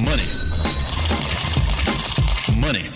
Money. Money.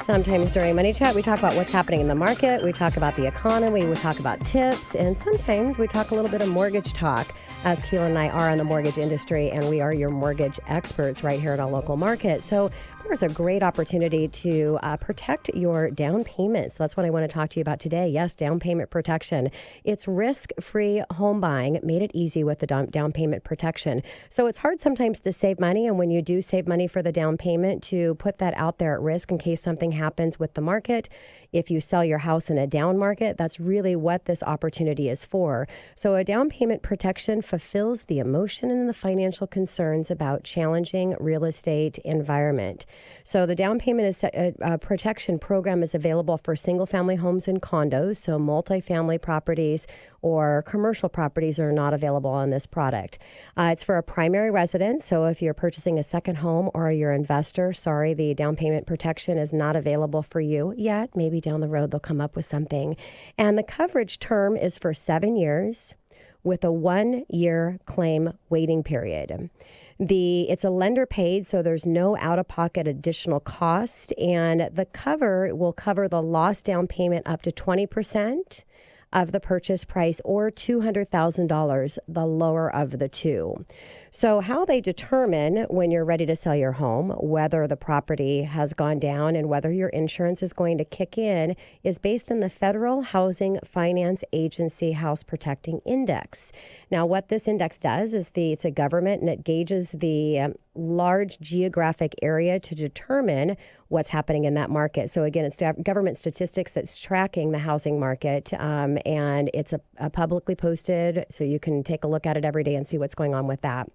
Sometimes during Money Chat, we talk about what's happening in the market, we talk about the economy, we talk about tips, and sometimes we talk a little bit of mortgage talk, as Keelan and I are in the mortgage industry, and we are your mortgage experts right here at our local market. So there's a great opportunity to protect your down payment. So that's what I want to talk to you about today. Yes, down payment protection. It's risk-free home buying. Made it easy with the down payment protection. So it's hard sometimes to save money, and when you do save money for the down payment, to put that out there at risk in case something happens with the market. If you sell your house in a down market, that's really what this opportunity is for. So a down payment protection fulfills the emotion and the financial concerns about challenging real estate environment. So the down payment protection program is available for single-family homes and condos. So multifamily properties or commercial properties are not available on this product. It's for a primary residence. So if you're purchasing a second home or you're an investor, sorry, the down payment protection is not available for you yet. Maybe down the road they'll come up with something. And the coverage term is for 7 years with a 1-year claim waiting period. It's a lender paid, so there's no out-of-pocket additional cost, and the cover will cover the lost down payment up to 20% of the purchase price or $200,000, the lower of the two. So how they determine when you're ready to sell your home, whether the property has gone down and whether your insurance is going to kick in, is based on the Federal Housing Finance Agency House Protecting Index. Now, what this index does is it's a government, and it gauges the large geographic area to determine what's happening in that market. So again, it's government statistics that's tracking the housing market, and it's a publicly posted, so you can take a look at it every day and see what's going on with that.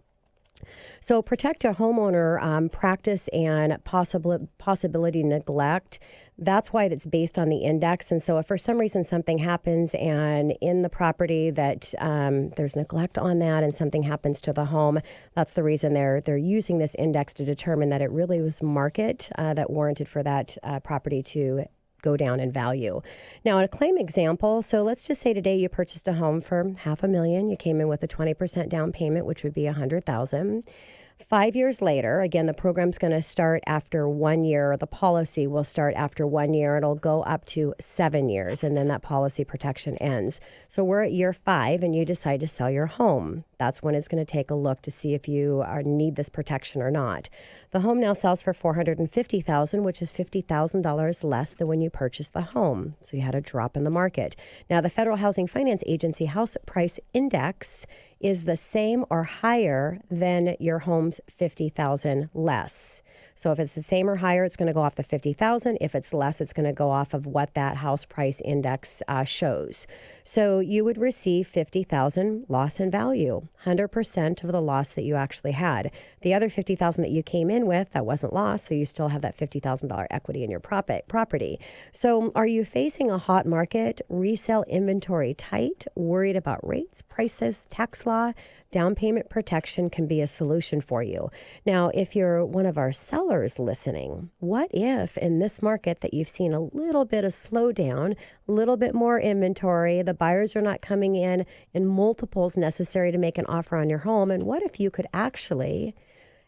So protect a homeowner practice and possibility neglect. That's why it's based on the index. And so if for some reason something happens and in the property that there's neglect on that and something happens to the home, that's the reason they're using this index to determine that it really was market that warranted for that property to go down in value. Now, in a claim example, so let's just say today you purchased a home for $500,000. You came in with a 20% down payment, which would be $100,000. 5 years later, again, the program's going to start after 1 year. The policy will start after 1 year. It'll go up to 7 years, and then that policy protection ends. So we're at year 5, and you decide to sell your home. That's when it's going to take a look to see if you need this protection or not. The home now sells for $450,000, which is $50,000 less than when you purchased the home. So you had a drop in the market. Now, the Federal Housing Finance Agency House Price Index is the same or higher than your home's $50,000 less. So if it's the same or higher, it's going to go off the $50,000. If it's less, it's going to go off of what that house price index shows. So you would receive $50,000 loss in value, 100% of the loss that you actually had. The other $50,000 that you came in with, that wasn't lost, so you still have that $50,000 equity in your property. So are you facing a hot market, resale inventory tight, worried about rates, prices, tax law? Down payment protection can be a solution for you. Now, if you're one of our sellers listening, what if in this market that you've seen a little bit of slowdown, a little bit more inventory, the buyers are not coming in multiples necessary to make an offer on your home, and what if you could actually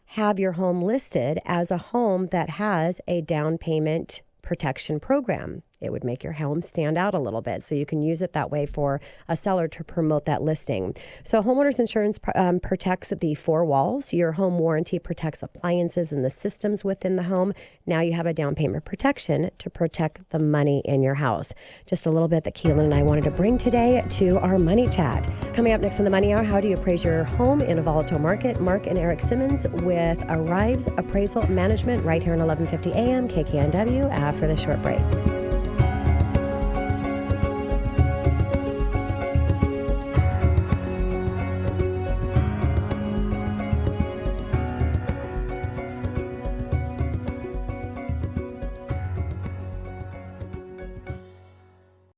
have your home listed as a home that has a down payment protection program? It would make your home stand out a little bit. So you can use it that way for a seller to promote that listing. So homeowners insurance protects the 4 walls. Your home warranty protects appliances and the systems within the home. Now you have a down payment protection to protect the money in your house. Just a little bit that Keelan and I wanted to bring today to our Money Chat. Coming up next in the Money Hour, how do you appraise your home in a volatile market? Mark and Eric Simmons with Arrives Appraisal Management right here on 1150 AM KKNW after the short break.